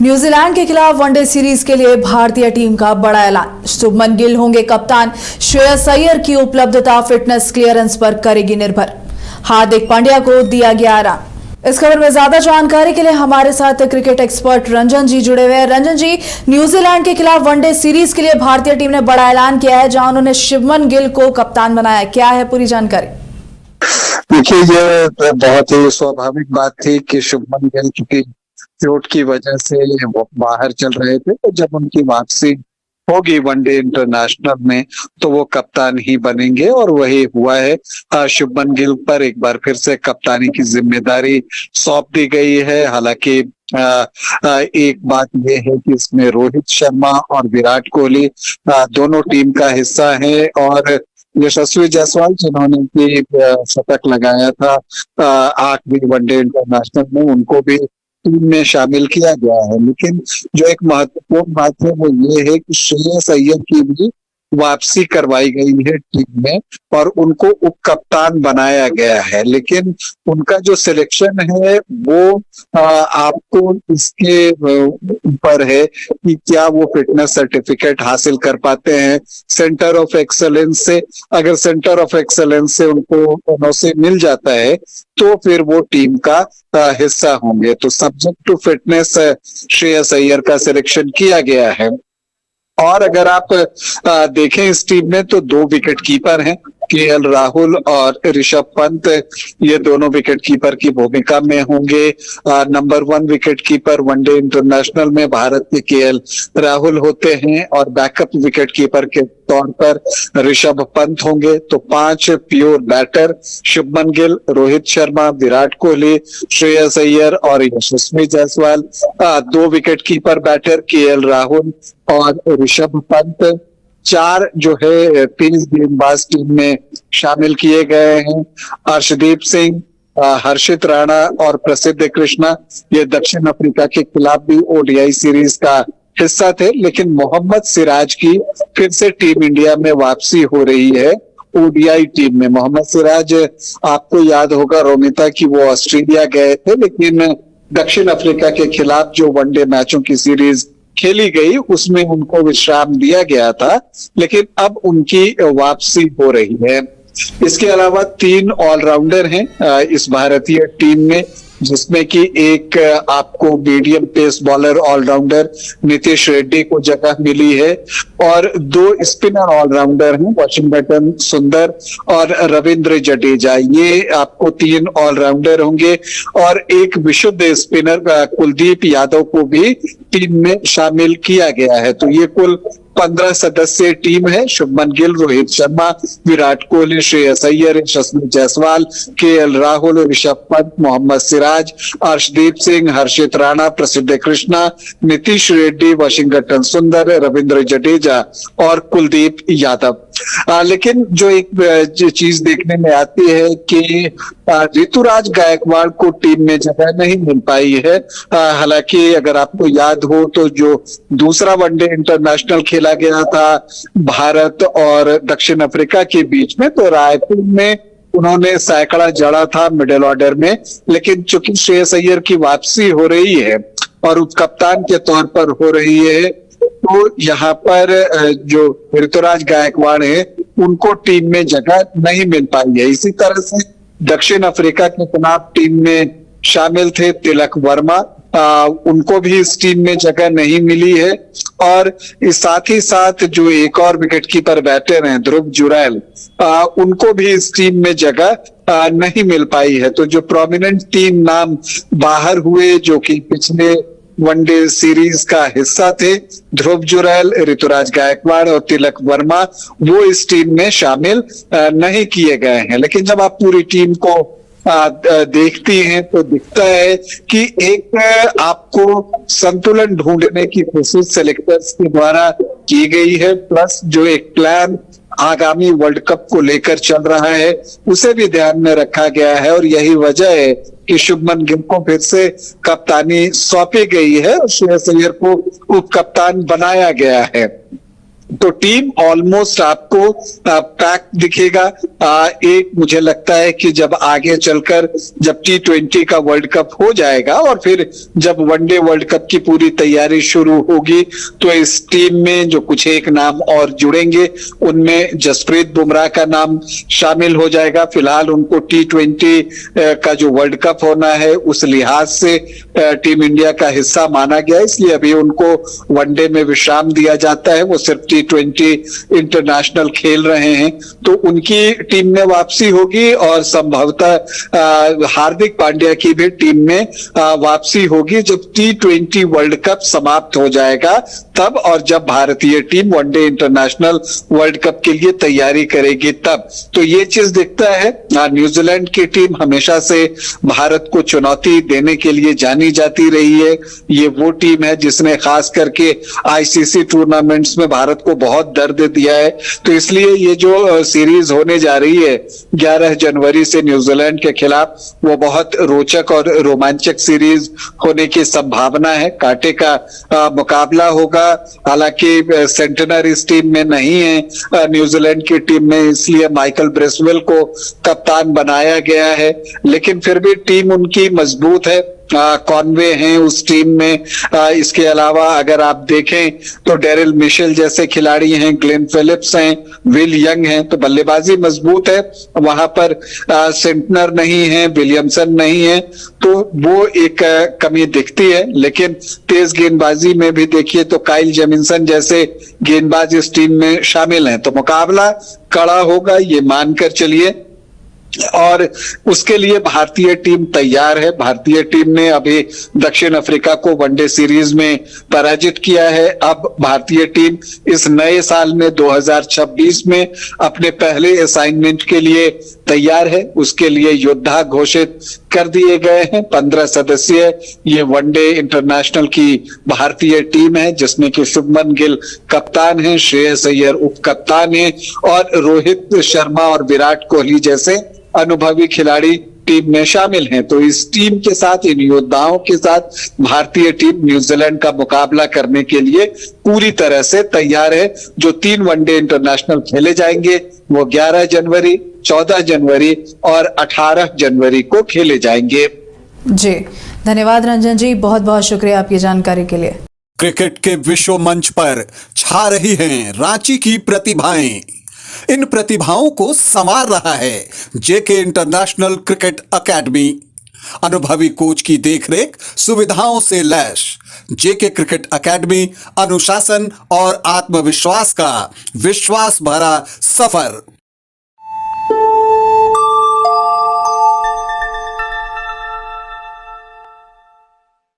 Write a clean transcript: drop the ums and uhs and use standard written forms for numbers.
New Zealand के खिलाफ one day series के लिए भारतीय टीम का बड़ा ऐलान। शुभमन गिल होंगे कप्तान। श्रेयस अय्यर की उपलब्धता फिटनेस क्लियरेंस पर करेगी निर्भर। हार्दिक पांड्या को दिया गया आराम। इस खबर में ज्यादा जानकारी के लिए हमारे साथ क्रिकेट एक्सपर्ट रंजन जी जुड़े हुए हैं। रंजन जी, न्यूजीलैंड के खिलाफ वनडे सीरीज के लिए भारतीय टीम ने बड़ा ऐलान किया है, जहां उन्होंने शुभमन गिल को कप्तान बनाया। क्या है पूरी जानकारी? देखिए, ये बहुत ही स्वाभाविक बात थी कि शुभमन गिल की चोट की वजह से वो बाहर चल रहे थे, तो जब उनकी वापसी होगी वनडे इंटरनेशनल में तो वो कप्तान ही बनेंगे और वही हुआ है। शुभमन गिल पर एक बार फिर से कप्तानी की जिम्मेदारी सौंप दी गई है। हालांकि एक बात यह है कि इसमें रोहित शर्मा और विराट कोहली दोनों टीम का हिस्सा है और यशस्वी जायसवाल जिन्होंने भी शतक लगाया था आखिरी वनडे इंटरनेशनल में, उनको भी टीम में शामिल किया गया है। लेकिन जो एक महत्वपूर्ण बात है वो ये है कि श्रेयस अय्यर की भी वापसी करवाई गई है टीम में और उनको उप कप्तान बनाया गया है। लेकिन उनका जो सिलेक्शन है वो आपको इसके ऊपर है कि क्या वो फिटनेस सर्टिफिकेट हासिल कर पाते हैं सेंटर ऑफ एक्सेलेंस से। अगर सेंटर ऑफ एक्सेलेंस से उनको से मिल जाता है तो फिर वो टीम का हिस्सा होंगे। तो subject to fitness Shreyas Iyer का सिलेक्शन किया गया है। और अगर आप देखें इस टीम में तो 2 विकेट कीपर हैं, केएल राहुल और ऋषभ पंत, ये दोनों विकेट कीपर की भूमिका में होंगे। Number 1 wicket keeper one day international में भारत के केएल राहुल होते हैं और बैकअप विकेट कीपर के तौर पर ऋषभ पंत होंगे। तो 5 प्योर बैटर, शुभमन गिल, रोहित शर्मा, विराट कोहली, श्रेयस अय्यर और Yashasvi Jaiswal. 2 wicket keeper batter KL Rahul और ऋषभ पंत। 4 जो है तेज गेंदबाज टीम में शामिल किए गए हैं। अर्शदीप सिंह, हर्षित राणा और प्रसिद्ध कृष्णा, ये दक्षिण अफ्रीका के खिलाफ भी ओडीआई सीरीज का हिस्सा थे। लेकिन मोहम्मद सिराज की फिर से टीम इंडिया में वापसी हो रही है ओडीआई टीम में। मोहम्मद सिराज, आपको याद होगा रोमिता, कि वो ऑस्ट्रेलिया गए थे, लेकिन दक्षिण अफ्रीका के खिलाफ जो वनडे मैचों की सीरीज खेली गई उसमें उनको विश्राम दिया गया था, लेकिन अब उनकी वापसी हो रही है। इसके अलावा 3 ऑलराउंडर हैं इस भारतीय टीम में, जिसमें कि एक आपको medium pace bowler all rounder Nitish Reddy को जगह मिली है और 2 स्पिनर ऑलराउंडर हैं, वाशिंगटन सुंदर और रविंद्र जडेजा। ये आपको 3 ऑलराउंडर होंगे और एक विशुद्ध स्पिनर कुलदीप यादव को भी टीम में शामिल किया गया है। तो ये कुल 15 सदस्यीय टीम है। शुभमन गिल, रोहित शर्मा, विराट कोहली, श्रेयस अय्यर, यशस्वी जायसवाल, केएल राहुल, ऋषभ पंत, मोहम्मद सिराज, अर्शदीप सिंह, हर्षित राणा, प्रसिद्ध कृष्णा, नीतीश रेड्डी, वाशिंगटन सुंदर, रविंद्र जडेजा और कुलदीप यादव। लेकिन जो एक चीज देखने में आती है कि ऋतुराज गायकवाड़ को टीम में जगह नहीं मिल पाई है। हालांकि अगर आपको याद हो तो जो दूसरा वनडे इंटरनेशनल खेला गया था भारत और दक्षिण अफ्रीका के बीच में, तो रायपुर में उन्होंने सैकड़ा जड़ा था मिडिल ऑर्डर में। लेकिन चूंकि श्रेयस अय्यर की वापसी हो रही है और उप कप्तान के तौर पर हो रही है, तो यहाँ पर जो ऋतुराज गायकवाड़ है उनको टीम में जगह नहीं मिल पाई है। इसी तरह से दक्षिण अफ्रीका के खिलाफ टीम में शामिल थे तिलक वर्मा, उनको भी इस टीम में जगह नहीं मिली है। और साथ ही साथ जो एक और विकेट कीपर बैटर हैं ध्रुव जुरैल, उनको भी इस टीम में जगह नहीं मिल पाई है। तो जो प्रोमिनेंट 3 नाम बाहर हुए जो कि पिछले वनडे सीरीज का हिस्सा थे, ध्रुव जुरैल, ऋतुराज गायकवाड़ और तिलक वर्मा, वो इस टीम में शामिल नहीं किए गए हैं। लेकिन जब आप पूरी टीम को देखती हैं तो दिखता है कि एक आपको संतुलन ढूंढने की कोशिश सेलेक्टर्स के द्वारा की गई है, प्लस जो एक प्लान आगामी वर्ल्ड कप को लेकर चल रहा है उसे भी ध्यान में रखा गया है। और यही वजह है कि शुभमन गिल को फिर से कप्तानी सौंपी गई है और श्रेयस अय्यर को उप कप्तान बनाया गया है। तो टीम ऑलमोस्ट आपको पैक दिखेगा। एक मुझे लगता है कि जब आगे चलकर जब T20 का वर्ल्ड कप हो जाएगा और फिर जब वनडे वर्ल्ड कप की पूरी तैयारी शुरू होगी तो इस टीम में जो कुछ एक नाम और जुड़ेंगे, उनमें जसप्रीत बुमराह का नाम शामिल हो जाएगा। फिलहाल उनको T20 का जो वर्ल्ड कप होना है उस लिहाज से टीम इंडिया का हिस्सा माना गया, इसलिए अभी उनको वनडे में विश्राम दिया जाता है। वो सिर्फ T20 इंटरनेशनल खेल रहे हैं, तो उनकी टीम में वापसी होगी और संभवतः हार्दिक पांड्या की भी टीम में वापसी होगी जब T20 वर्ल्ड कप समाप्त हो जाएगा तब, और जब भारतीय team one day international world cup के लिए तैयारी करेगी तब। तो ये चीज दिखता है। न्यूजीलैंड की टीम हमेशा से भारत को चुनौती देने के लिए जानी जाती रही है। ये वो टीम है जिसने खास करके आईसीसी टूर्नामेंट्स में भारत को बहुत दर्द दिया है। तो इसलिए ये जो सीरीज होने जा रही है 11 जनवरी से न्यूजीलैंड के खिलाफ, वो बहुत रोचक और रोमांचक सीरीज होने की संभावना है। कांटे का मुकाबला होगा। हालांकि सेंटनर इस टीम में नहीं है न्यूजीलैंड की टीम में, इसलिए माइकल ब्रेसवेल को कप्तान बनाया गया है, लेकिन फिर भी टीम उनकी मजबूत है। कॉनवे हैं उस टीम में। इसके अलावा अगर आप देखें तो डेरिल मिशेल जैसे खिलाड़ी हैं, ग्लेन फिलिप्स हैं, विल यंग हैं, तो बल्लेबाजी मजबूत है। वहां पर सेंटनर नहीं है, विलियमसन नहीं है, तो वो एक कमी दिखती है। लेकिन तेज गेंदबाजी में भी देखिए तो काइल जेमिसन जैसे गेंदबाज इस टीम में शामिल हैं। तो मुकाबला कड़ा होगा, ये मानकर चलिए, और उसके लिए भारतीय टीम तैयार है। भारतीय टीम ने अभी दक्षिण अफ्रीका को वनडे सीरीज में पराजित किया है। अब भारतीय टीम इस नए साल में 2026 में अपने पहले असाइनमेंट के लिए तैयार है। उसके लिए योद्धा घोषित कर दिए गए हैं। 15 सदस्यीय ये वनडे इंटरनेशनल की भारतीय टीम है, जिसमें कि शुभमन गिल कप्तान है, श्रेयस अय्यर उप कप्तान है और रोहित शर्मा और विराट कोहली जैसे अनुभवी खिलाड़ी टीम में शामिल हैं। तो इस टीम के साथ, इन योद्धाओं के साथ भारतीय टीम न्यूजीलैंड का मुकाबला करने के लिए पूरी तरह से तैयार है। जो 3 वनडे इंटरनेशनल खेले जाएंगे वो 11 जनवरी, 14 जनवरी और 18 जनवरी को खेले जाएंगे। जी धन्यवाद रंजन जी, बहुत बहुत शुक्रिया आपकी जानकारी के लिए। क्रिकेट के विश्व मंच पर छा रही हैं रांची की प्रतिभाएं। इन प्रतिभाओं को संवार रहा है जेके इंटरनेशनल क्रिकेट एकेडमी। अनुभवी कोच की देखरेख, सुविधाओं से लैस जेके क्रिकेट एकेडमी अनुशासन और आत्मविश्वास का विश्वास भरा सफर।